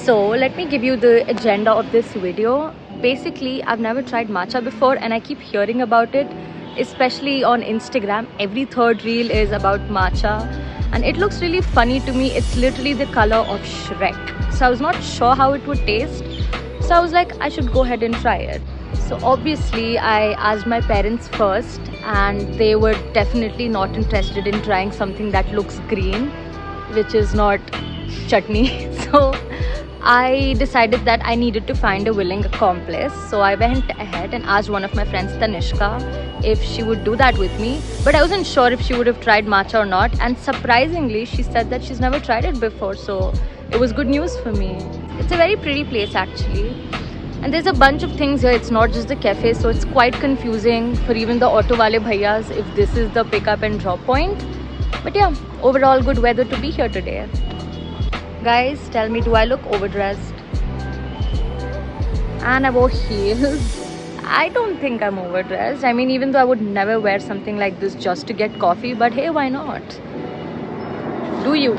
So let me give you the agenda of this video. Basically, I've never tried matcha before and I keep hearing about it, especially on Instagram. Every third reel is about matcha and it looks really funny to me. It's literally the color of Shrek. So I was not sure how it would taste. So I was like, I should go ahead and try it. So obviously I asked my parents first and they were definitely not interested in trying something that looks green, which is not chutney. So I decided that I needed to find a willing accomplice. So I went ahead and asked one of my friends, Tanishka, if she would do that with me. But I wasn't sure if she would have tried matcha or not. And surprisingly, she said that she's never tried it before. So it was good news for me. It's a very pretty place actually. And there's a bunch of things here. It's not just the cafe. So it's quite confusing for even the auto wale bhaiyas if this is the pickup and drop point. But yeah, overall good weather to be here today. Guys, tell me, do I look overdressed? And I wore heels. I don't think I'm overdressed. I mean, even though I would never wear something like this just to get coffee, but hey, why not? Do you?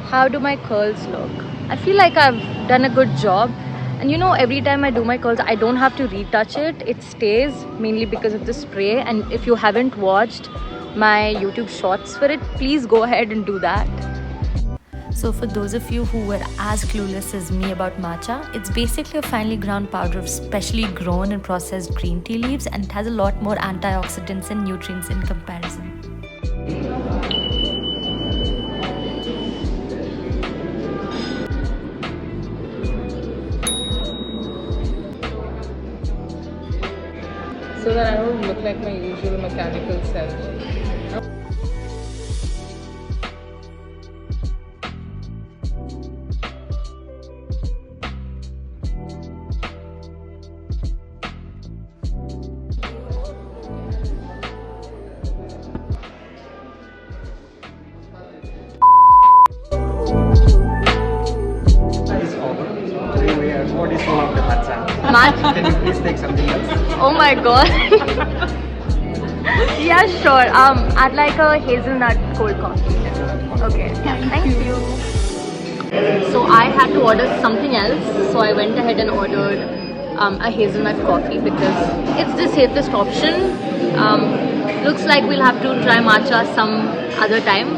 How do my curls look? I feel like I've done a good job. And you know, every time I do my curls, I don't have to retouch it. It stays mainly because of the spray. And if you haven't watched my YouTube shorts for it, please go ahead and do that. So for those of you who were as clueless as me about matcha, it's basically a finely ground powder of specially grown and processed green tea leaves, and it has a lot more antioxidants and nutrients in comparison. So that I don't look like my usual mechanical self. What is wrong with the matcha? Can you please take something else? Oh my god. Yeah, sure. I'd like a hazelnut cold coffee. Okay, thank you. So I had to order something else, so I went ahead and ordered a hazelnut coffee because it's the safest option. Looks like we'll have to try matcha some other time,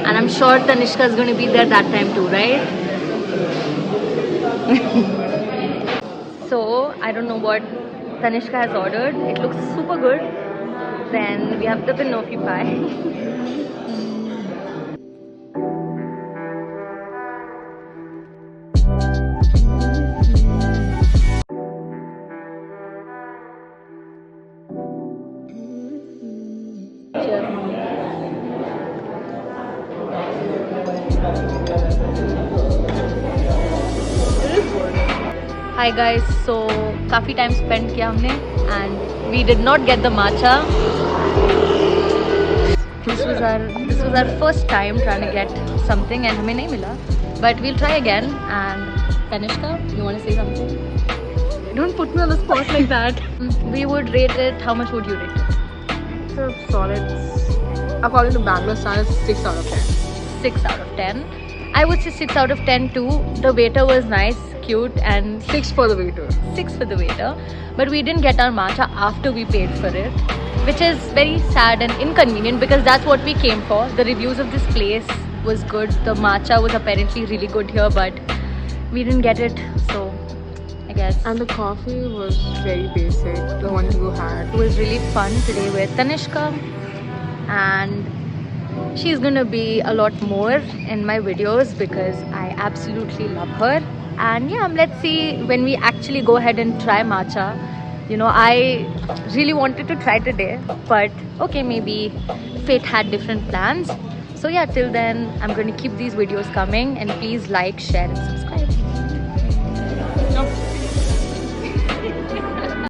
and I'm sure Tanishka is going to be there that time too, right? So I don't know what Tanishka has ordered. It looks super good. Then we have the banoffee pie. Hi guys, so काफी time spent किया हमने and we did not get the matcha. This was our first time trying to get something and हमें नहीं मिला. But we'll try again. And Tanishka, you want to say something? Don't put me on the spot like that. We would rate it. How much would you rate it? It's a solid. According to Bangalore standards, 6 out of 10. 6 out of 10. I would say 6 out of 10 too. The waiter was nice, cute, and 6 for the waiter. 6 for the waiter. But we didn't get our matcha after we paid for it, which is very sad and inconvenient because that's what we came for. The reviews of this place was good. The matcha was apparently really good here, but we didn't get it, so I guess. And the coffee was very basic, the one you had. It was really fun today with Tanishka, and she's gonna be a lot more in my videos because I absolutely love her. And yeah, let's see when we actually go ahead and try matcha. You know, I really wanted to try today, but okay, maybe fate had different plans. So yeah, till then, I'm going to keep these videos coming, and please like, share and subscribe.